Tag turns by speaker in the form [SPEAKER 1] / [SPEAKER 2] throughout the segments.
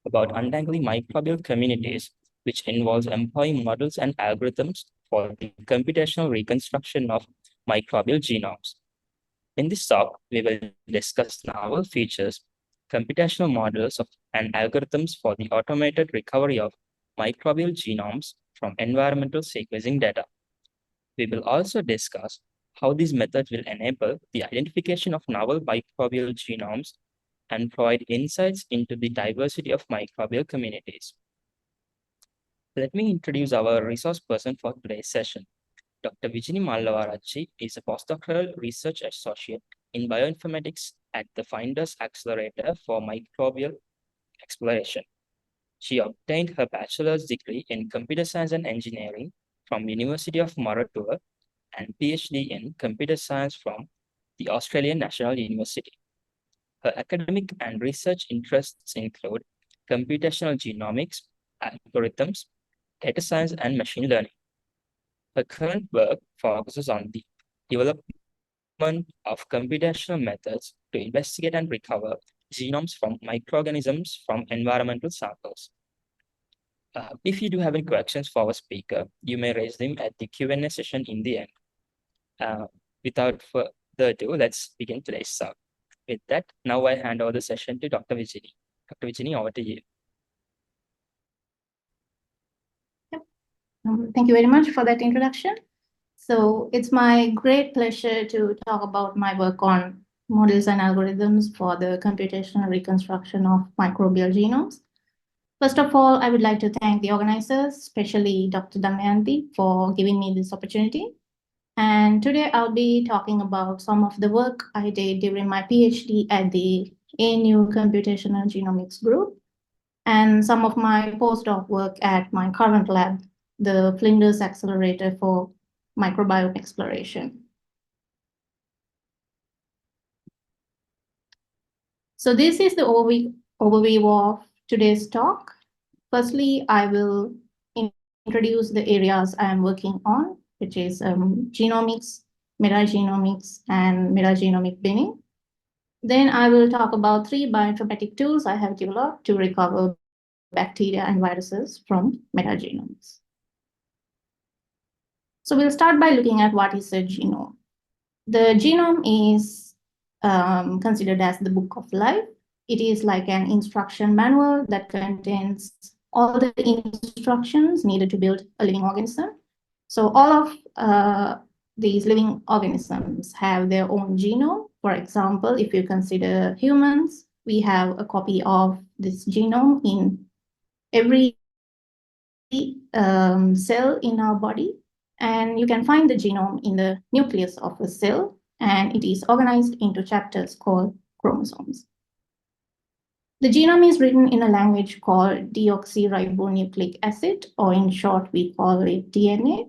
[SPEAKER 1] about untangling microbial communities, which involves employing models and algorithms for the computational reconstruction of microbial genomes. In this talk, we will discuss novel features, computational models and algorithms for the automated recovery of microbial genomes from environmental sequencing data. We will also discuss how these methods will enable the identification of novel microbial genomes and provide insights into the diversity of microbial communities. Let me introduce our resource person for today's session. Dr. Vijini Mallawaarachchi is a Postdoctoral Research Associate in Bioinformatics at the Flinders Accelerator for Microbial Exploration. She obtained her bachelor's degree in Computer Science and Engineering from University of Moratuwa and PhD in Computer Science from the Australian National University. Her academic and research interests include computational genomics, algorithms, data science, and machine learning. Her current work focuses on the development of computational methods to investigate and recover genomes from microorganisms from environmental samples. If you do have any questions for our speaker, you may raise them at the Q&A session in the end. Without further ado, let's begin today's talk. With that, now I hand over the session to Dr. Vijini. Dr. Vijini, over to you.
[SPEAKER 2] Thank you very much for that introduction. So it's my great pleasure to talk about my work on models and algorithms for the computational reconstruction of microbial genomes. First of all, I would like to thank the organizers, especially Dr. Damayanti, for giving me this opportunity. And today I'll be talking about some of the work I did during my PhD at the ANU Computational Genomics Group and some of my postdoc work at my current lab, the Flinders Accelerator for Microbiome Exploration. So this is the overview of today's talk. Firstly, I will introduce the areas I am working on, which is genomics, metagenomics, and metagenomic binning. Then I will talk about 3 bioinformatic tools I have developed to recover bacteria and viruses from metagenomes. So we'll start by looking at what is a genome. The genome is considered as the book of life. It is like an instruction manual that contains all the instructions needed to build a living organism. So all of these living organisms have their own genome. For example, if you consider humans, we have a copy of this genome in every cell in our body. And you can find the genome in the nucleus of a cell, and it is organized into chapters called chromosomes. The genome is written in a language called deoxyribonucleic acid, or in short, we call it DNA.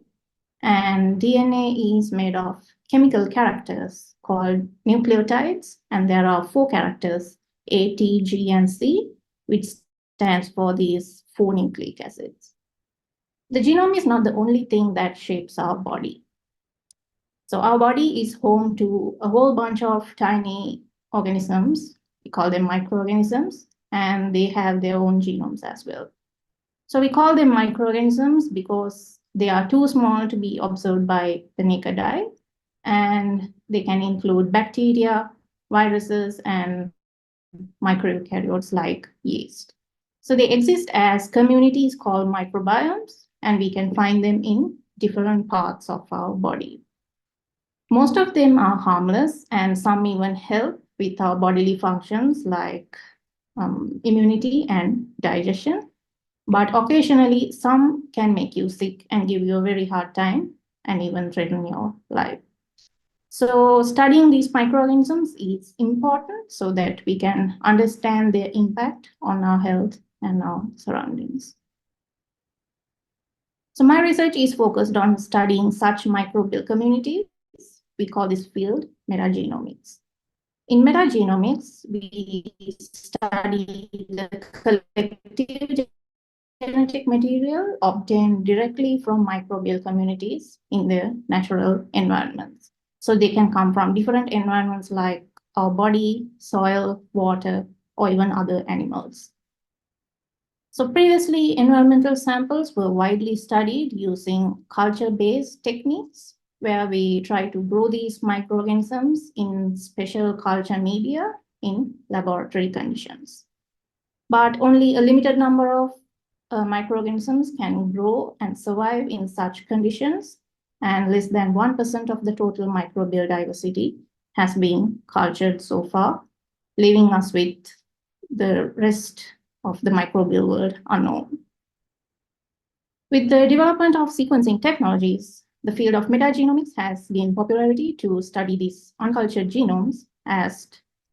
[SPEAKER 2] And DNA is made of chemical characters called nucleotides, and there are 4 characters, A, T, G, and C, which stands for these 4 nucleic acids. The genome is not the only thing that shapes our body. So our body is home to a whole bunch of tiny organisms. We call them microorganisms, and they have their own genomes as well. So we call them microorganisms because they are too small to be observed by the naked eye, and they can include bacteria, viruses, and microeukaryotes like yeast. So they exist as communities called microbiomes, and we can find them in different parts of our body. Most of them are harmless, and some even help with our bodily functions like immunity and digestion. But occasionally, some can make you sick and give you a very hard time and even threaten your life. So studying these microorganisms is important so that we can understand their impact on our health and our surroundings. So my research is focused on studying such microbial communities. We call this field metagenomics. In metagenomics, we study the collective genetic material obtained directly from microbial communities in their natural environments. So they can come from different environments like our body, soil, water, or even other animals. So previously, environmental samples were widely studied using culture-based techniques, where we try to grow these microorganisms in special culture media in laboratory conditions. But only a limited number of microorganisms can grow and survive in such conditions, and less than 1% of the total microbial diversity has been cultured so far, leaving us with the rest of the microbial world unknown. With the development of sequencing technologies, the field of metagenomics has gained popularity to study these uncultured genomes, as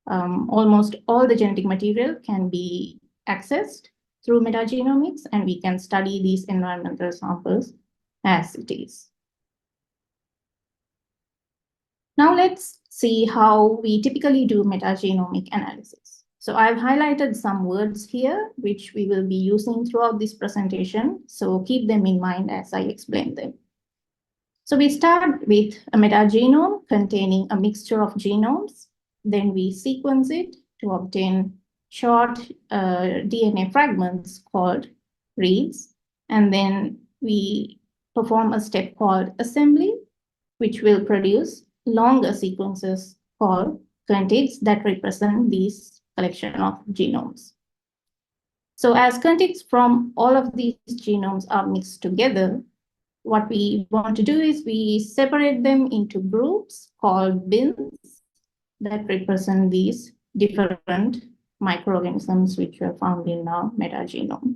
[SPEAKER 2] almost all the genetic material can be accessed through metagenomics, and we can study these environmental samples as it is. Now let's see how we typically do metagenomic analysis. So I've highlighted some words here, which we will be using throughout this presentation. So keep them in mind as I explain them. So we start with a metagenome containing a mixture of genomes. Then we sequence it to obtain short DNA fragments called reads. And then we perform a step called assembly, which will produce longer sequences called contigs that represent these collection of genomes. So as contigs from all of these genomes are mixed together, what we want to do is we separate them into groups called bins that represent these different microorganisms which were found in our metagenome.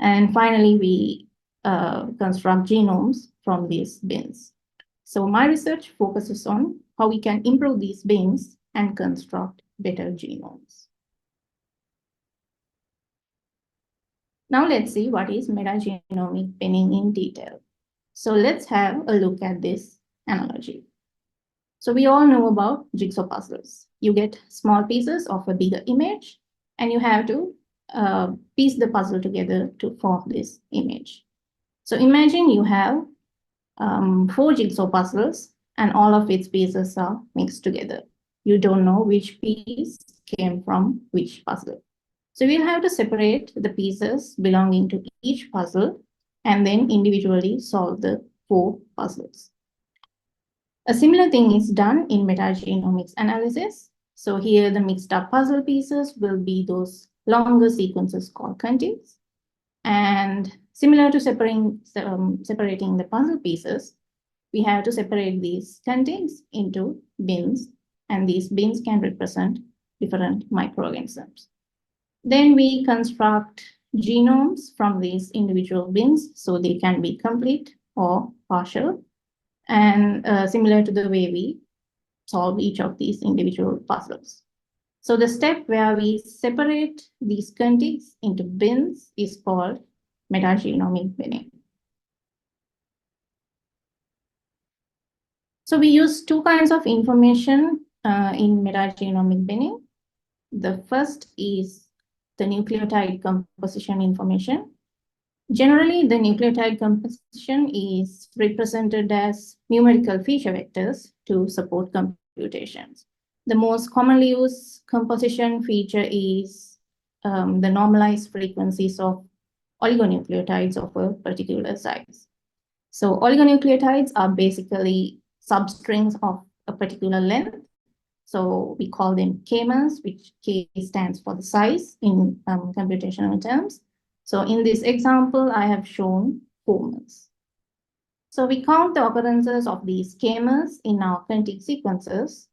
[SPEAKER 2] And finally, we construct genomes from these bins. So my research focuses on how we can improve these bins and construct better genomes. Now let's see what is metagenomic binning in detail. So let's have a look at this analogy. So we all know about jigsaw puzzles. You get small pieces of a bigger image, and you have to piece the puzzle together to form this image. So imagine you have 4 jigsaw puzzles, and all of its pieces are mixed together. You don't know which piece came from which puzzle. So we'll have to separate the pieces belonging to each puzzle and then individually solve the 4 puzzles. A similar thing is done in metagenomics analysis. So here the mixed up puzzle pieces will be those longer sequences called contigs. And similar to separating the puzzle pieces, we have to separate these contigs into bins, and these bins can represent different microorganisms. Then we construct genomes from these individual bins, so they can be complete or partial, and similar to the way we solve each of these individual puzzles. So the step where we separate these contigs into bins is called metagenomic binning. So we use 2 kinds of information in metagenomic binning. The first is the nucleotide composition information. Generally, the nucleotide composition is represented as numerical feature vectors to support computations. The most commonly used composition feature is the normalized frequencies of oligonucleotides of a particular size. So oligonucleotides are basically substrings of a particular length. So we call them kmers, which K stands for the size in computational terms. So in this example, I have shown 4 mers. So we count the occurrences of these kmers in our contig sequences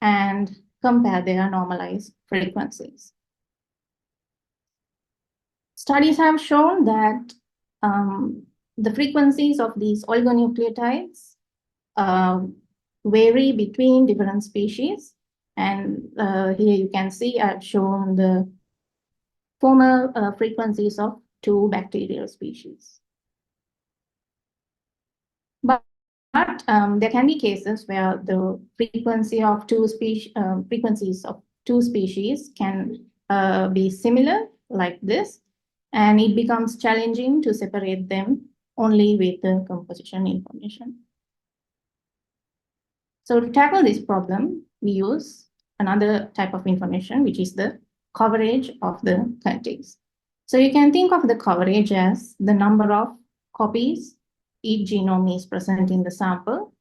[SPEAKER 2] and compare their normalized frequencies. Studies have shown that the frequencies of these oligonucleotides vary between different species. And here you can see I've shown the former frequencies of 2 bacterial species. But there can be cases where the frequency of 2 species, frequencies of 2 species can be similar like this, and it becomes challenging to separate them only with the composition information. So to tackle this problem, we use another type of information, which is the coverage of the contigs. So you can think of the coverage as the number of copies each genome is present in the sample.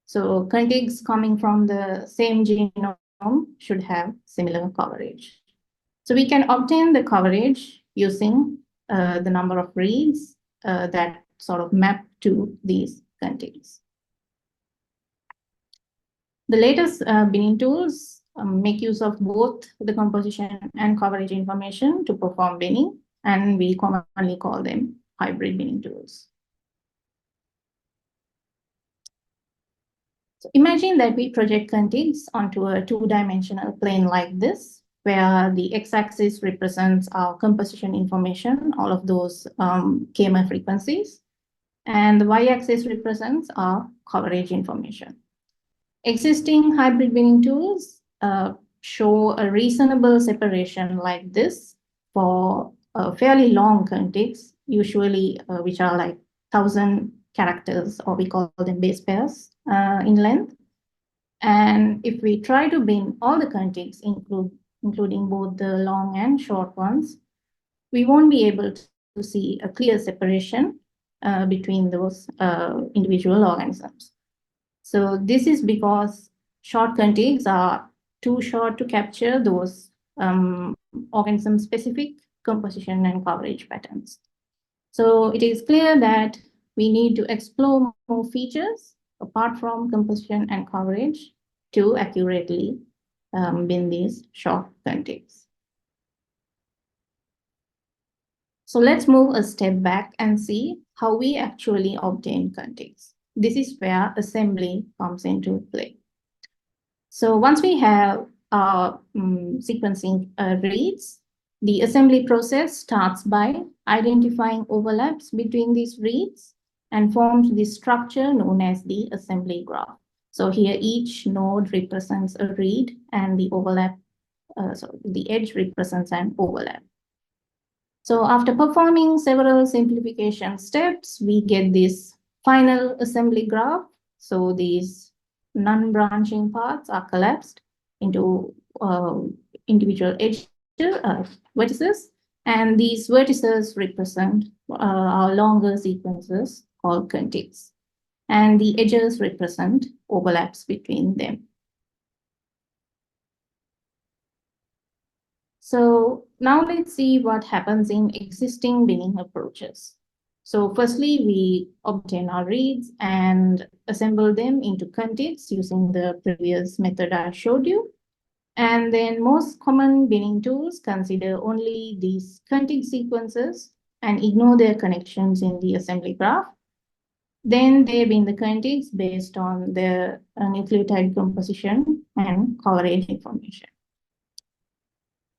[SPEAKER 2] So contigs coming from the same genome should have similar coverage. So we can obtain the coverage using the number of reads that sort of map to these contigs. The latest binning tools make use of both the composition and coverage information to perform binning, and we commonly call them hybrid binning tools. So imagine that we project contigs onto a two-dimensional plane like this, where the x-axis represents our composition information, all of those KMA frequencies, and the y-axis represents our coverage information. Existing hybrid binning tools show a reasonable separation like this for fairly long contigs, usually which are like 1,000 characters, or we call them base pairs in length. And if we try to bin all the contigs, including both the long and short ones, we won't be able to see a clear separation between those individual organisms. So this is because short contigs are too short to capture those organism-specific composition and coverage patterns. So it is clear that we need to explore more features apart from composition and coverage to accurately bin these short contigs. So let's move a step back and see how we actually obtain contigs. This is where assembly comes into play. So once we have our sequencing reads, the assembly process starts by identifying overlaps between these reads and forms the structure known as the assembly graph. So here each node represents a read and the overlap, the edge represents an overlap. So after performing several simplification steps, we get this final assembly graph. So these non-branching parts are collapsed into individual edges, vertices, and these vertices represent our longer sequences called contigs, and the edges represent overlaps between them. So now let's see what happens in existing binning approaches. So firstly, we obtain our reads and assemble them into contigs using the previous method I showed you. And then most common binning tools consider only these contig sequences and ignore their connections in the assembly graph. Then they bin the contigs based on their nucleotide composition and coverage information.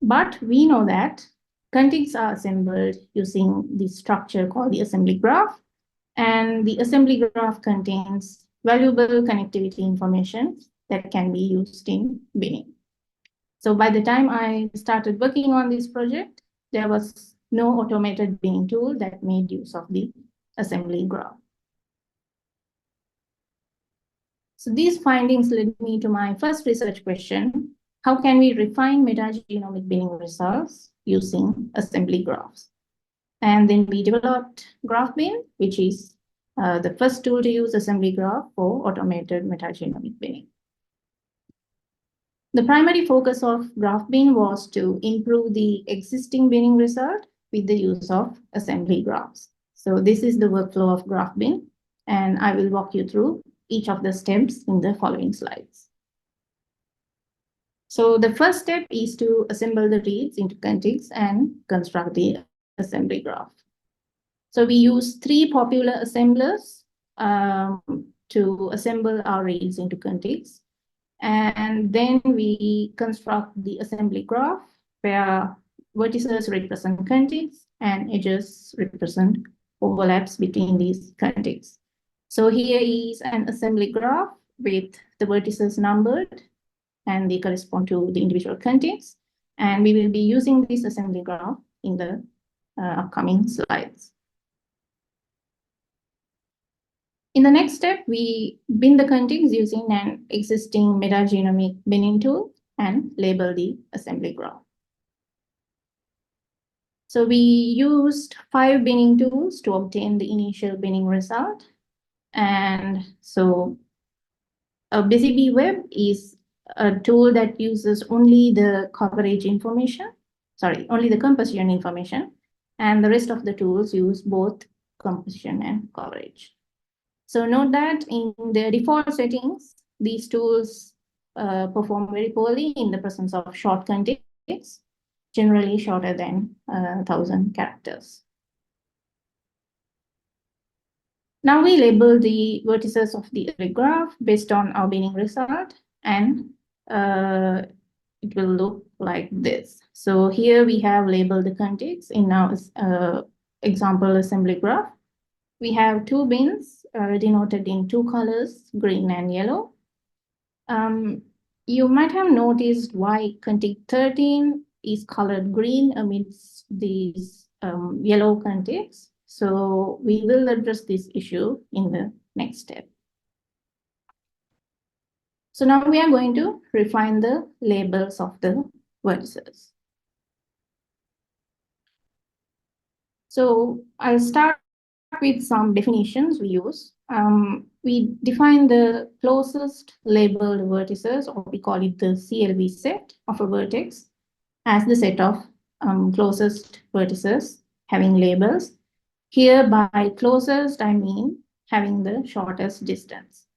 [SPEAKER 2] But we know that contigs are assembled using the structure called the assembly graph, and the assembly graph contains valuable connectivity information that can be used in binning. So by the time I started working on this project, there was no automated binning tool that made use of the assembly graph. So these findings led me to my first research question: how can we refine metagenomic binning results using assembly graphs? And then we developed GraphBin, which is the first tool to use assembly graph for automated metagenomic binning. The primary focus of GraphBin was to improve the existing binning result with the use of assembly graphs. So this is the workflow of GraphBin, and I will walk you through each of the steps in the following slides. So the first step is to assemble the reads into contigs and construct the assembly graph. So we use three popular assemblers to assemble our reads into contigs. And then we construct the assembly graph where vertices represent contigs and edges represent overlaps between these contigs. So here is an assembly graph with the vertices numbered and they correspond to the individual contigs. And we will be using this assembly graph in the upcoming slides. In the next step, we bin the contigs using an existing metagenomic binning tool and label the assembly graph. So we used 5 binning tools to obtain the initial binning result. And so a BusyBee Web is a tool that uses only the coverage information, only the composition information, and the rest of the tools use both composition and coverage. So note that in the default settings, these tools perform very poorly in the presence of short contigs, generally shorter than 1,000 characters. Now we label the vertices of the array graph based on our binning result, and it will look like this. So here we have labeled the contigs in our example assembly graph. We have 2 bins denoted in 2 colors, green and yellow. You might have noticed why contig 13 is colored green amidst these yellow contigs. So we will address this issue in the next step. So now we are going to refine the labels of the vertices. So I'll start with some definitions we use. We define the closest labeled vertices, or we call it the CLV set of a vertex, as the set of closest vertices having labels. Here by closest, I mean having the shortest distance.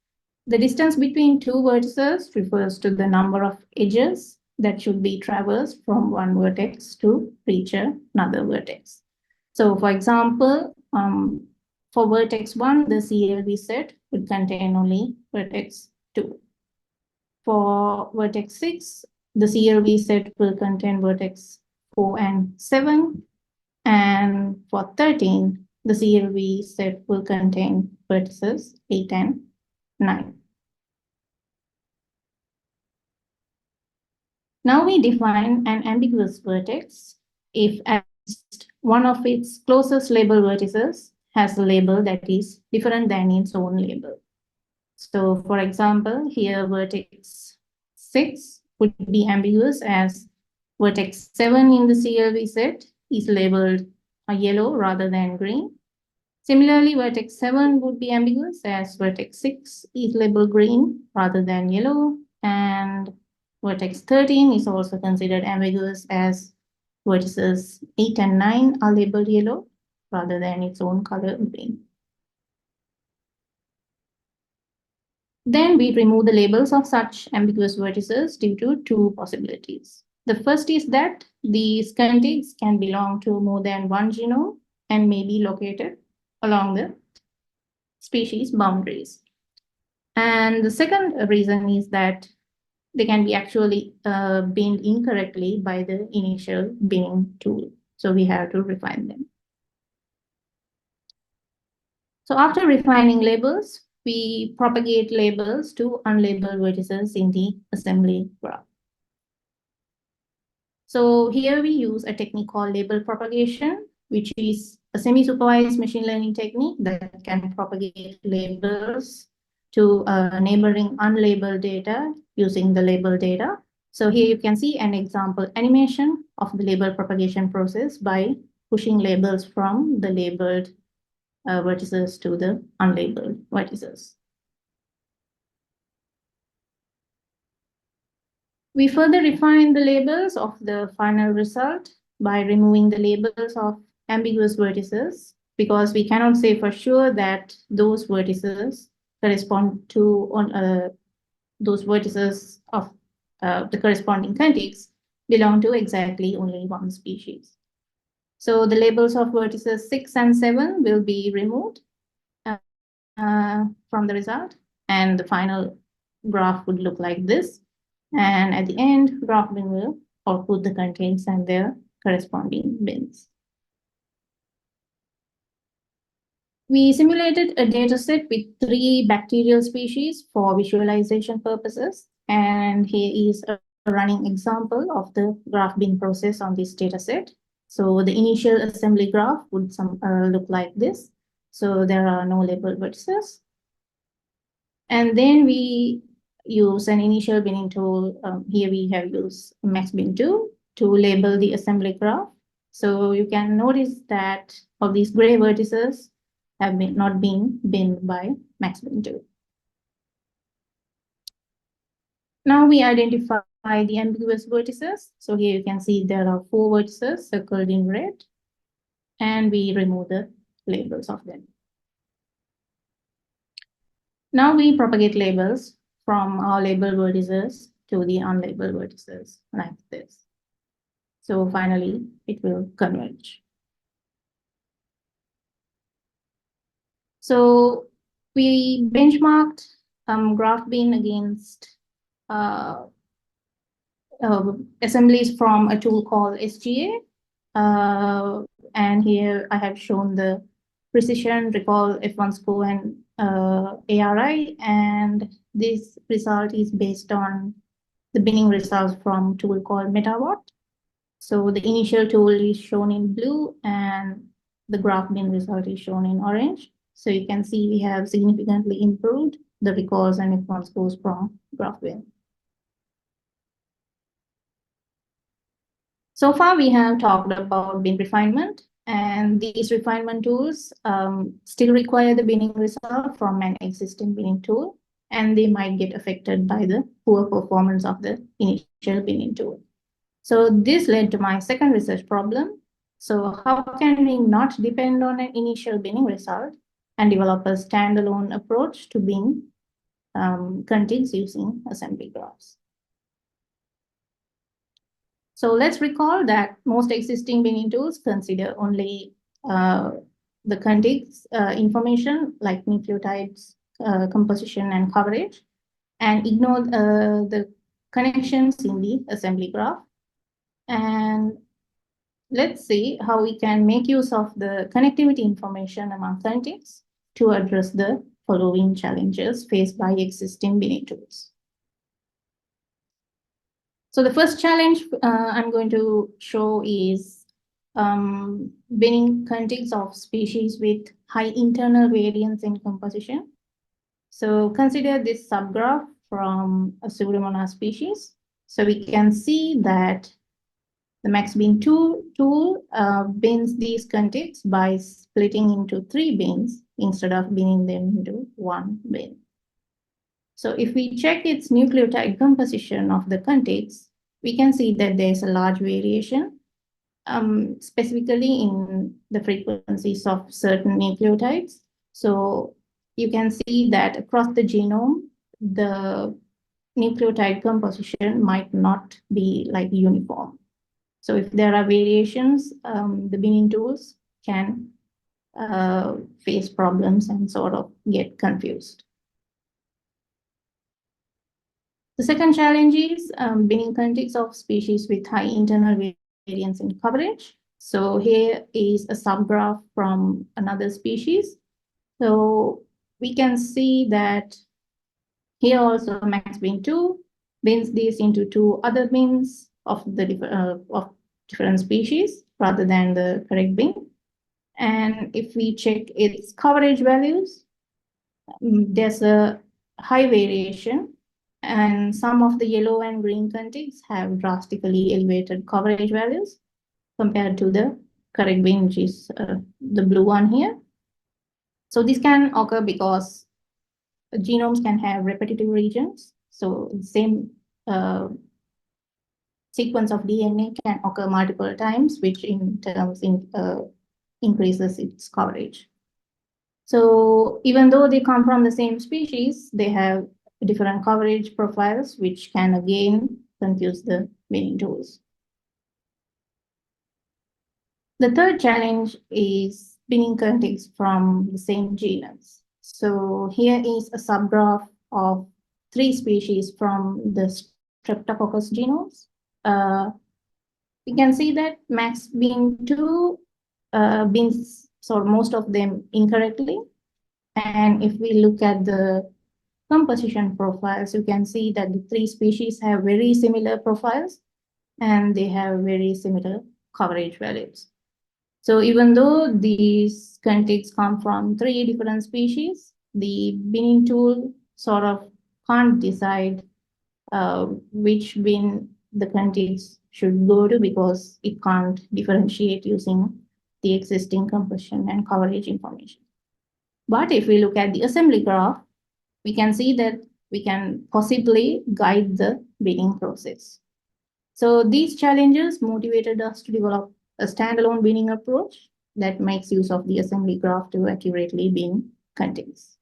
[SPEAKER 2] The distance between 2 vertices refers to the number of edges that should be traversed from one vertex to reach another vertex. So for example, for vertex 1, the CLV set would contain only vertex 2. For vertex 6, the CLV set will contain vertex 4 and 7. And for 13, the CLV set will contain vertices 8 and 9. Now we define an ambiguous vertex if at least one of its closest label vertices has a label that is different than its own label. So for example, here vertex 6 would be ambiguous as vertex 7 in the CLV set is labeled yellow rather than green. Similarly, vertex 7 would be ambiguous as vertex 6 is labeled green rather than yellow, and vertex 13 is also considered ambiguous as vertices 8 and 9 are labeled yellow rather than its own color green. Then we remove the labels of such ambiguous vertices due to 2 possibilities. The first is that these contigs can belong to more than one genome and may be located along the species boundaries. And the second reason is that they can be actually binned incorrectly by the initial binning tool. So we have to refine them. So after refining labels, we propagate labels to unlabeled vertices in the assembly graph. So here we use a technique called label propagation, which is a semi-supervised machine learning technique that can propagate labels to neighboring unlabeled data using the label data. So here you can see an example animation of the label propagation process by pushing labels from the labeled vertices to the unlabeled vertices. We further refine the labels of the final result by removing the labels of ambiguous vertices, because we cannot say for sure that those vertices correspond to those vertices of the corresponding contigs belong to exactly only one species. So the labels of vertices 6 and 7 will be removed from the result, and the final graph would look like this. And at the end, graph bin will output the contigs and their corresponding bins. We simulated a data set with 3 bacterial species for visualization purposes. And here is a running example of the graph bin process on this data set. So the initial assembly graph would look like this. So there are no labeled vertices. And then we use an initial binning tool. Here we have used MaxBin2 to label the assembly graph. So you can notice that all these gray vertices have not been binned by MaxBin2. Now we identify the ambiguous vertices. So here you can see there are 4 vertices circled in red, and we remove the labels of them. Now we propagate labels from our labeled vertices to the unlabeled vertices like this. So finally, it will converge. So we benchmarked GraphBin against assemblies from a tool called SGA. And here I have shown the precision, recall, F1 score, and ARI. And this result is based on the binning results from a tool called MetaBot. So the initial tool is shown in blue and the GraphBin result is shown in orange. So you can see we have significantly improved the recalls and F1 scores from GraphBin. So far, we have talked about bin refinement, and these refinement tools still require the binning result from an existing binning tool, and they might get affected by the poor performance of the initial binning tool. So this led to my second research problem. So how can we not depend on an initial binning result and develop a standalone approach to bin contigs using assembly graphs? So let's recall that most existing binning tools consider only the contigs information like nucleotides, composition, and coverage, and ignore the connections in the assembly graph. And let's see how we can make use of the connectivity information among contigs to address the following challenges faced by existing binning tools. So the first challenge I'm going to show is binning contigs of species with high internal variance in composition. So consider this subgraph from a Pseudomonas species. So we can see that the MaxBin2 tool bins these contigs by splitting into 3 bins instead of binning them into 1 bin. So if we check its nucleotide composition of the contigs, we can see that there's a large variation, specifically in the frequencies of certain nucleotides. So you can see that across the genome, the nucleotide composition might not be like uniform. So if there are variations, the binning tools can face problems and sort of get confused. The second challenge is binning contigs of species with high internal variance in coverage. So here is a subgraph from another species. So we can see that here also MaxBin2 bins these into 2 other bins of different species rather than the correct bin. And if we check its coverage values, there's a high variation. And some of the yellow and green contigs have drastically elevated coverage values compared to the correct bin, which is the blue one here. So this can occur because genomes can have repetitive regions. So the same sequence of DNA can occur multiple times, which in terms increases its coverage. So even though they come from the same species, they have different coverage profiles, which can again confuse the binning tools. The third challenge is binning contigs from the same genus. So here is a subgraph of 3 species from the Streptococcus genomes. We can see that MaxBin2 bins most of them incorrectly. And if we look at the composition profiles, you can see that the 3 species have very similar profiles and they have very similar coverage values. So even though these contigs come from 3 different species, the binning tool sort of can't decide which bin the contigs should go to, because it can't differentiate using the existing composition and coverage information. But if we look at the assembly graph, we can see that we can possibly guide the binning process. So these challenges motivated us to develop a standalone binning approach that makes use of the assembly graph to accurately bin contigs.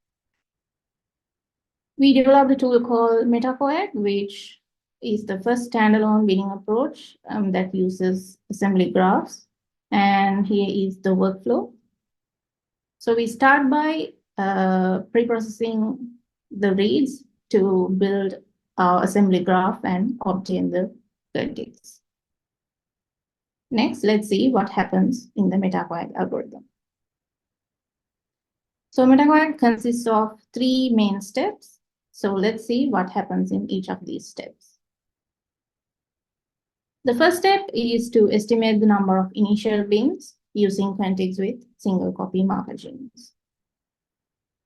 [SPEAKER 2] We developed a tool called MetaCoag, which is the first standalone binning approach that uses assembly graphs. And here is the workflow. So we start by pre-processing the reads to build our assembly graph and obtain the contigs. Next, let's see what happens in the MetaCoag algorithm. So MetaCoag consists of 3 main steps. So let's see what happens in each of these steps. The first step is to estimate the number of initial bins using contigs with single copy marker genes.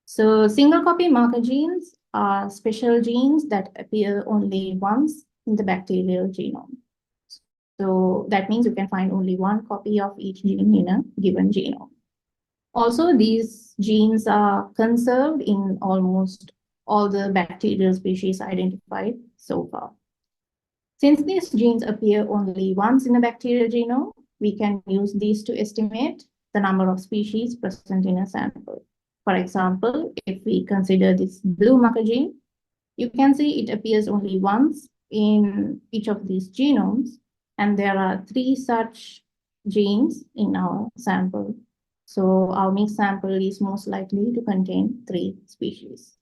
[SPEAKER 2] So single copy marker genes are special genes that appear only once in the bacterial genome. So that means you can find only one copy of each gene in a given genome. Also, these genes are conserved in almost all the bacterial species identified so far. Since these genes appear only once in a bacterial genome, we can use these to estimate the number of species present in a sample. For example, if we consider this blue marker gene, you can see it appears only once in each of these genomes, and there are 3 such genes in our sample. So our mixed sample is most likely to contain 3 species.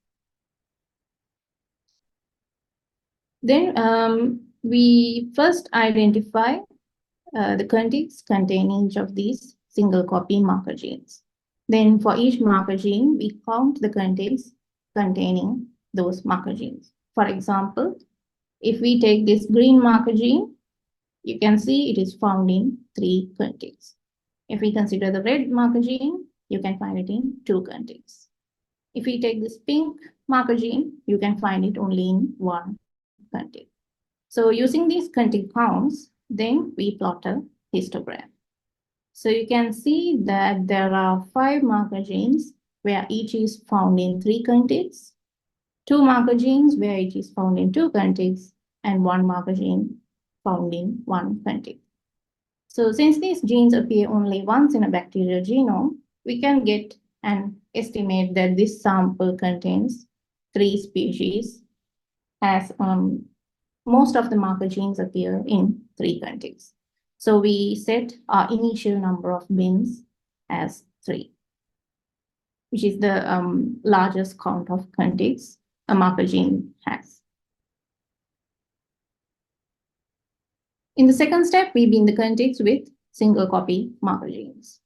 [SPEAKER 2] Then we first identify the contigs containing each of these single copy marker genes. Then for each marker gene, we count the contigs containing those marker genes. For example, if we take this green marker gene, you can see it is found in 3 contigs. If we consider the red marker gene, you can find it in 2 contigs. If we take this pink marker gene, you can find it only in 1 contig. So using these contig counts, then we plot a histogram. So you can see that there are 5 marker genes where each is found in 3 contigs, 2 marker genes where each is found in 2 contigs, and 1 marker gene found in 1 contig. So since these genes appear only once in a bacterial genome, we can get an estimate that this sample contains 3 species, as most of the marker genes appear in 3 contigs. So we set our initial number of bins as 3, which is the largest count of contigs a marker gene has. In the second step, we bin the contigs with single copy marker genes.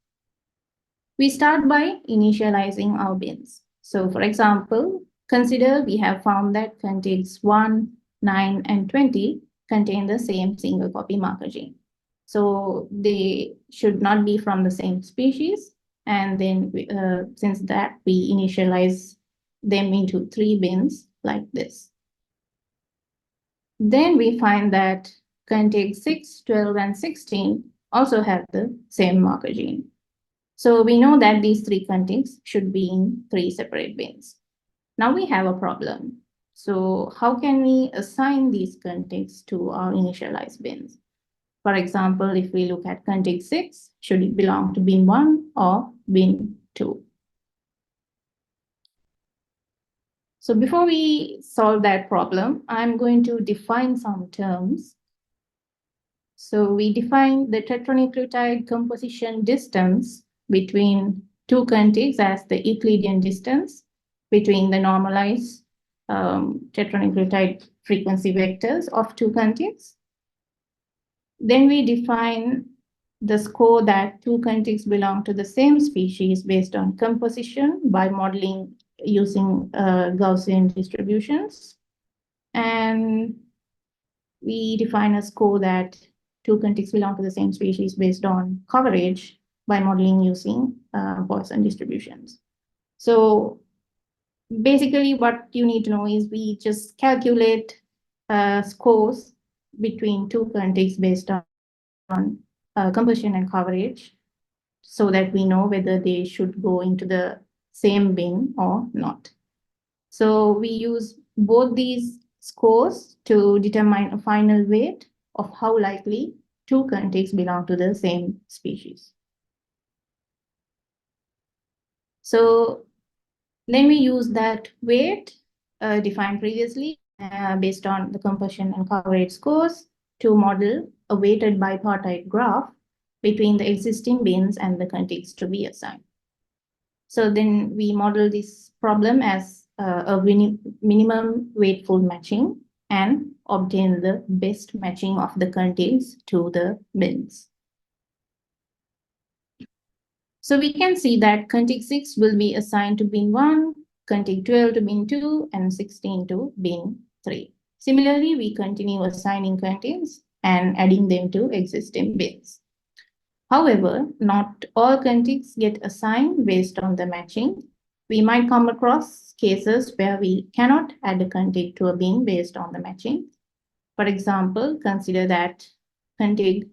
[SPEAKER 2] We start by initializing our bins. So for example, consider we have found that contigs 1, 9, and 20 contain the same single copy marker gene. So they should not be from the same species. And then since that, we initialize them into 3 bins like this. Then we find that contigs 6, 12, and 16 also have the same marker gene. So we know that these 3 contigs should be in 3 separate bins. Now we have a problem. So how can we assign these contigs to our initialized bins? For example, if we look at contig 6, should it belong to bin 1 or bin 2? So before we solve that problem, I'm going to define some terms. So we define the tetranucleotide composition distance between 2 contigs as the Euclidean distance between the normalized tetranucleotide frequency vectors of 2 contigs. Then we define the score that 2 contigs belong to the same species based on composition by modeling using Gaussian distributions. And we define a score that 2 contigs belong to the same species based on coverage by modeling using Poisson distributions. So basically what you need to know is we just calculate scores between two contigs based on composition and coverage, so that we know whether they should go into the same bin or not. So we use both these scores to determine a final weight of how likely two contigs belong to the same species. So then we use that weight defined previously based on the composition and coverage scores to model a weighted bipartite graph between the existing bins and the contigs to be assigned. So then we model this problem as a minimum weightful matching and obtain the best matching of the contigs to the bins. So we can see that contig 6 will be assigned to bin 1, contig 12 to bin 2, and 16 to bin 3. Similarly, we continue assigning contigs and adding them to existing bins. However, not all contigs get assigned based on the matching. We might come across cases where we cannot add a contig to a bin based on the matching. For example, consider that contigs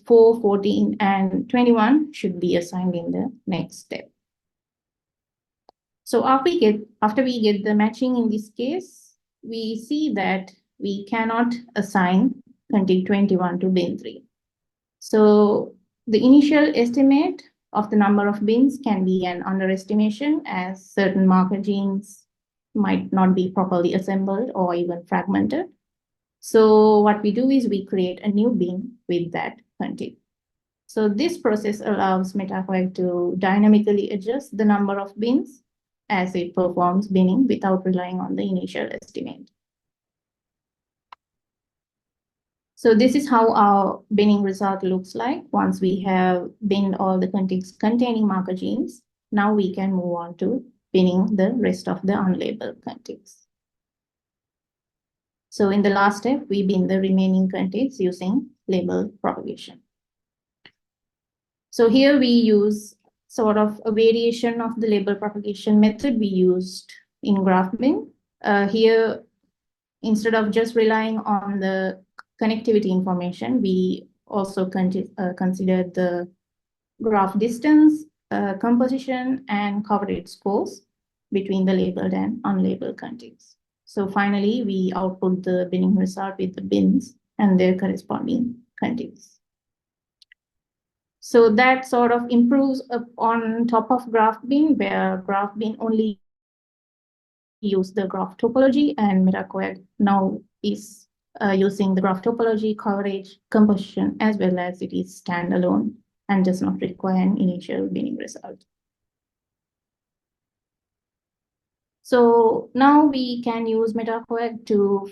[SPEAKER 2] 4, 14, and 21 should be assigned in the next step. So after we get the matching in this case, we see that we cannot assign contig 21 to bin 3. So the initial estimate of the number of bins can be an underestimation, as certain marker genes might not be properly assembled or even fragmented. So what we do is we create a new bin with that contig. So this process allows MetaQuag to dynamically adjust the number of bins as it performs binning without relying on the initial estimate. So this is how our binning result looks like once we have binned all the contigs containing marker genes. Now we can move on to binning the rest of the unlabeled contigs. So in the last step, we bin the remaining contigs using label propagation. So here we use sort of a variation of the label propagation method we used in GraphBin. Here, instead of just relying on the connectivity information, we also considered the graph distance, composition, and coverage scores between the labeled and unlabeled contigs. So finally, we output the binning result with the bins and their corresponding contigs. So that sort of improves on top of GraphBin, where GraphBin only use the graph topology, and MetaQuag now is using the graph topology, coverage, composition, as well as it is standalone and does not require an initial binning result. So now we can use MetaQuag to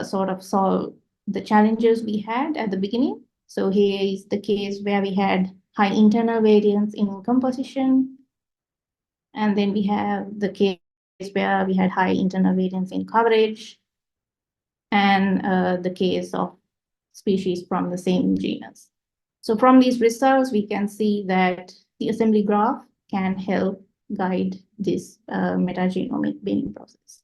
[SPEAKER 2] sort of solve the challenges we had at the beginning. So here is the case where we had high internal variance in composition. And then we have the case where we had high internal variance in coverage, and the case of species from the same genus. So from these results, we can see that the assembly graph can help guide this metagenomic binning process.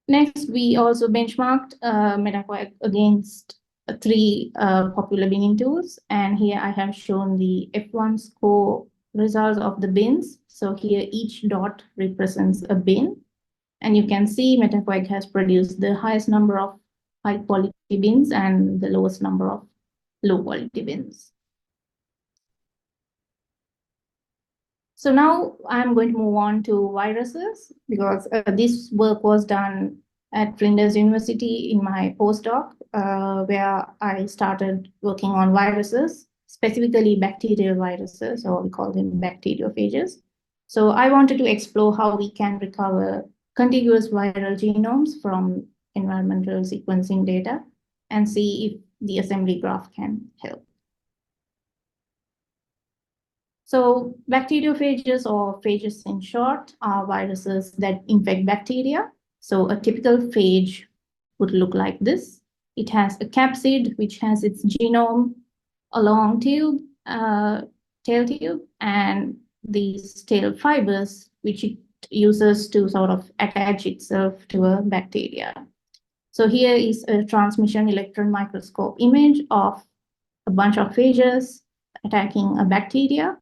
[SPEAKER 2] Next, we also benchmarked MetaQuag against 3 popular binning tools. And here I have shown the F1 score results of the bins. So here each dot represents a bin. And you can see MetaQuag has produced the highest number of high quality bins and the lowest number of low quality bins. So now I'm going to move on to viruses, because this work was done at Flinders University in my postdoc, where I started working on viruses, specifically bacterial viruses, or we call them bacteriophages. So I wanted to explore how we can recover contiguous viral genomes from environmental sequencing data and see if the assembly graph can help. So bacteriophages, or phages in short, are viruses that infect bacteria. So a typical phage would look like this. It has a capsid, which has its genome, a long tail tube, and these tail fibers, which it uses to sort of attach itself to a bacteria. So here is a transmission electron microscope image of a bunch of phages attacking a bacteria,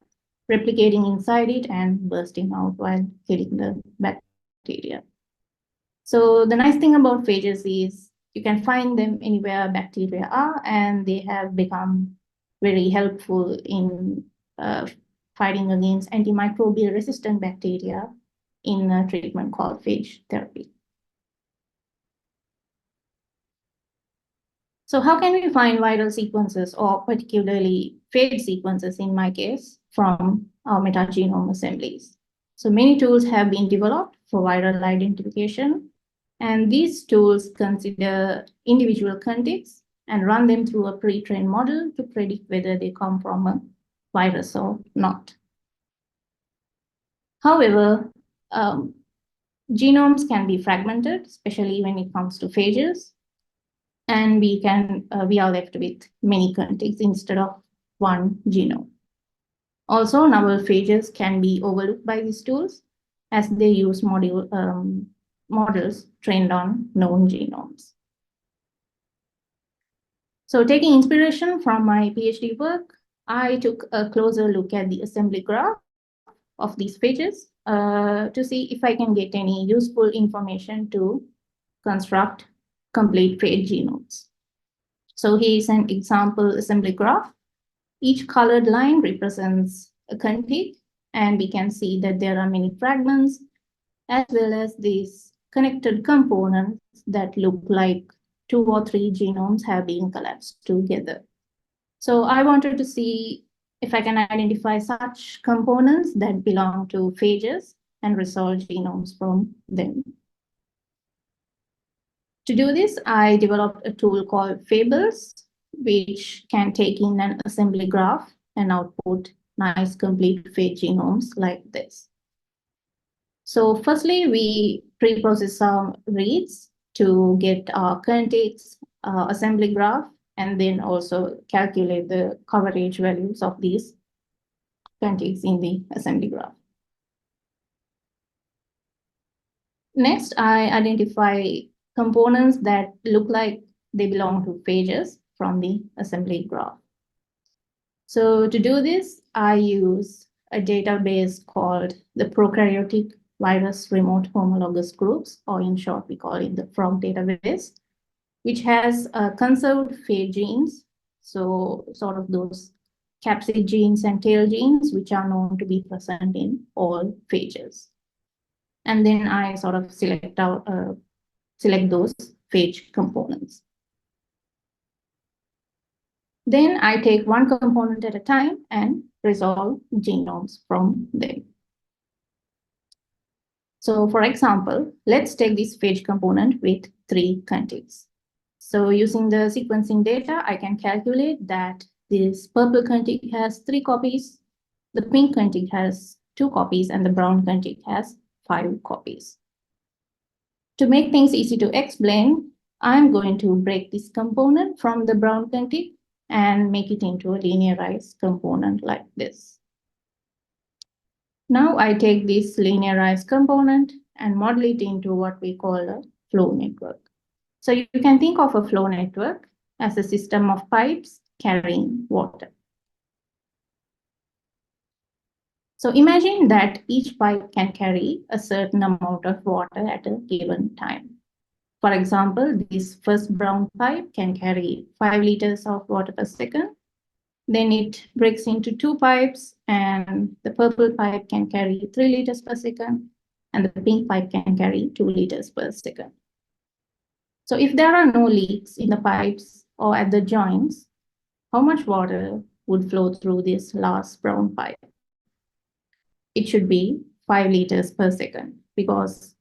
[SPEAKER 2] replicating inside it and bursting out while killing the bacteria. So the nice thing about phages is you can find them anywhere bacteria are, and they have become very helpful in fighting against antimicrobial resistant bacteria in a treatment called phage therapy. So how can we find viral sequences, or particularly phage sequences in my case, from our metagenome assemblies? So many tools have been developed for viral identification, and these tools consider individual contigs and run them through a pre-trained model to predict whether they come from a virus or not. However, genomes can be fragmented, especially when it comes to phages, and we are left with many contigs instead of one genome. Also, novel phages can be overlooked by these tools as they use models trained on known genomes. So taking inspiration from my PhD work, I took a closer look at the assembly graph of these phages to see if I can get any useful information to construct complete phage genomes. So here's an example assembly graph. Each colored line represents a contig, and we can see that there are many fragments, as well as these connected components that look like 2 or 3 genomes have been collapsed together. So I wanted to see if I can identify such components that belong to phages and resolve genomes from them. To do this, I developed a tool called Fables, which can take in an assembly graph and output nice complete phage genomes like this. So firstly, we pre-process some reads to get our contigs assembly graph, and then also calculate the coverage values of these contigs in the assembly graph. Next, I identify components that look like they belong to phages from the assembly graph. So to do this, I use a database called the Prokaryotic Virus Remote Homologous Groups, or in short, we call it the FROG database, which has conserved phage genes, so sort of those capsid genes and tail genes, which are known to be present in all phages. And then I sort of select those phage components. Then I take one component at a time and resolve genomes from them. So for example, let's take this phage component with 3 contigs. So using the sequencing data, I can calculate that this purple contig has 3 copies, the pink contig has 2 copies, and the brown contig has 5 copies. To make things easy to explain, I'm going to break this component from the brown contig and make it into a linearized component like this. Now I take this linearized component and model it into what we call a flow network. So you can think of a flow network as a system of pipes carrying water. So imagine that each pipe can carry a certain amount of water at a given time. For example, this first brown pipe can carry 5 liters of water per second. Then it breaks into 2 pipes, and the purple pipe can carry 3 liters per second, and the pink pipe can carry 2 liters per second. So if there are no leaks in the pipes or at the joints, how much water would flow through this last brown pipe? It should be 5 liters per second, because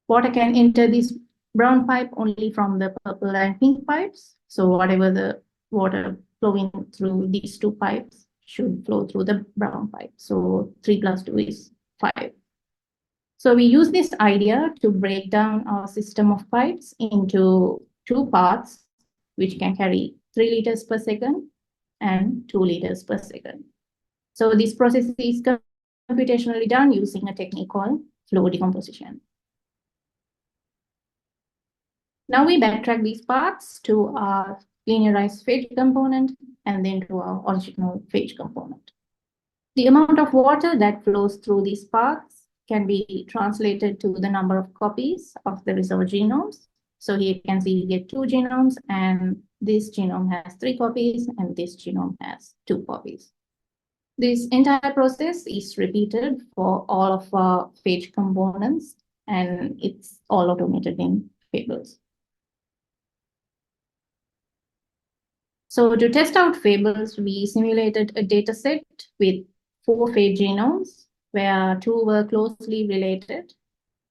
[SPEAKER 2] water can enter this brown pipe only from the purple and pink pipes. So whatever the water flowing through these 2 pipes should flow through the brown pipe. So 3 plus 2 is 5. So we use this idea to break down our system of pipes into 2 parts, which can carry 3 liters per second and 2 liters per second. So this process is computationally done using a technique called flow decomposition. Now we backtrack these parts to our linearized phage component and then to our original phage component. The amount of water that flows through these paths can be translated to the number of copies of the reserved genomes. So here you can see we get 2 genomes, and this genome has 3 copies, and this genome has 2 copies. This entire process is repeated for all of our phage components, and it's all automated in Fables. So to test out Fables, we simulated a data set with 4 phage genomes, where 2 were closely related.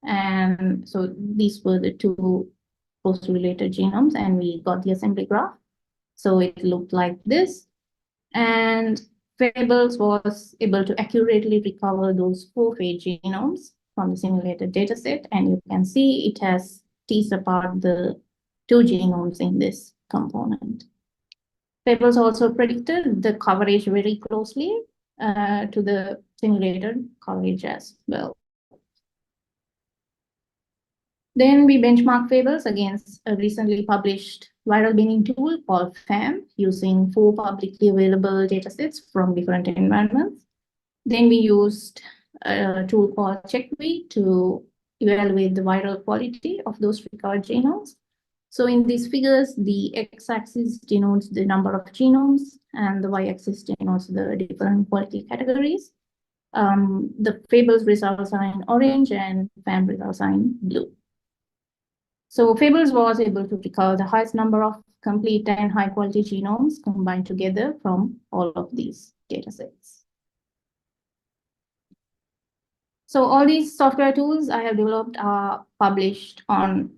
[SPEAKER 2] And so these were the 2 closely related genomes, and we got the assembly graph. So it looked like this. And Fables was able to accurately recover those 4 phage genomes from the simulated dataset, and you can see it has teased apart the 2 genomes in this component. Fables also predicted the coverage very closely to the simulated coverage as well. Then we benchmark Fables against a recently published viral binning tool called FAM using 4 publicly available datasets from different environments. Then we used a tool called CheckMate to evaluate the viral quality of those recovered genomes. So in these figures, the x-axis denotes the number of genomes and the y-axis denotes the different quality categories. The Fables results are in orange and FAM results are in blue. So Fables was able to recover the highest number of complete and high quality genomes combined together from all of these datasets. So all these software tools I have developed are published on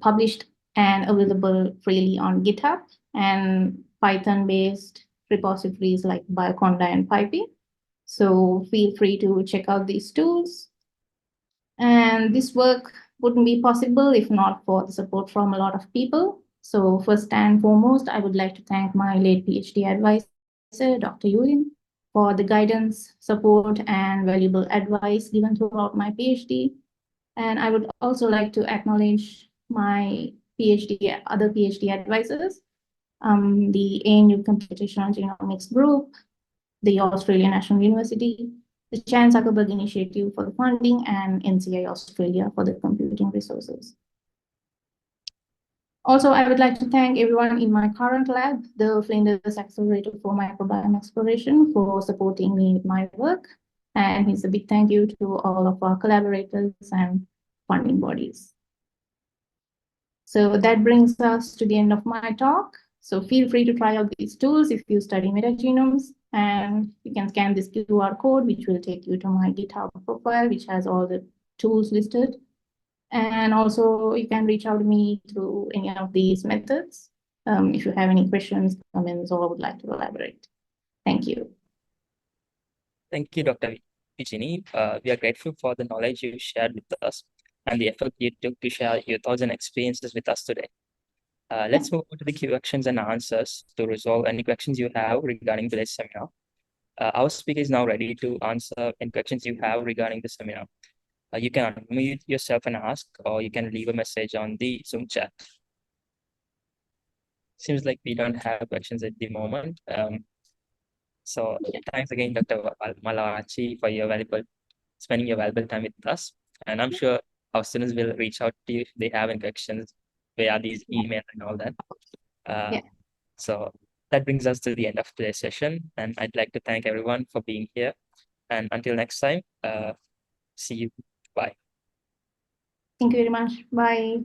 [SPEAKER 2] published and available freely on GitHub and Python-based repositories like Bioconda and Pipey. So feel free to check out these tools. And this work wouldn't be possible if not for the support from a lot of people. So first and foremost, I would like to thank my late PhD advisor, Dr. Yulin, for the guidance, support, and valuable advice given throughout my PhD. And I would also like to acknowledge my other PhD advisors, the ANU Computational Genomics Group, the Australian National University, the Chan Zuckerberg Initiative for the funding, and NCI Australia for the computing resources. Also, I would like to thank everyone in my current lab, the Flinders Accelerator for Microbiome Exploration, for supporting me with my work. And it's a big thank you to all of our collaborators and funding bodies. So that brings us to the end of my talk. So feel free to try out these tools if you study metagenomes, and you can scan this QR code, which will take you to my GitHub profile, which has all the tools listed. And also you can reach out to me through any of these methods if you have any questions, comments, or would like to elaborate. Thank you.
[SPEAKER 1] Thank you, Dr. Vijini. We are grateful for the knowledge you shared with us and the effort you took to share your thoughts and experiences with us today. Let's move on to the questions and answers to resolve any questions you have regarding today's seminar. Our speaker is now ready to answer any questions you have regarding the seminar. You can unmute yourself and ask, or you can leave a message on the Zoom chat. Seems like we don't have questions at the moment. So thanks again, Dr. Mallawaarachchi, for spending your valuable time with us. And I'm sure our students will reach out to you if they have any questions via these emails and all that. So that brings us to the end of today's session. And I'd like to thank everyone for being here. And until next time, see you. Bye.
[SPEAKER 2] Thank you very much. Bye.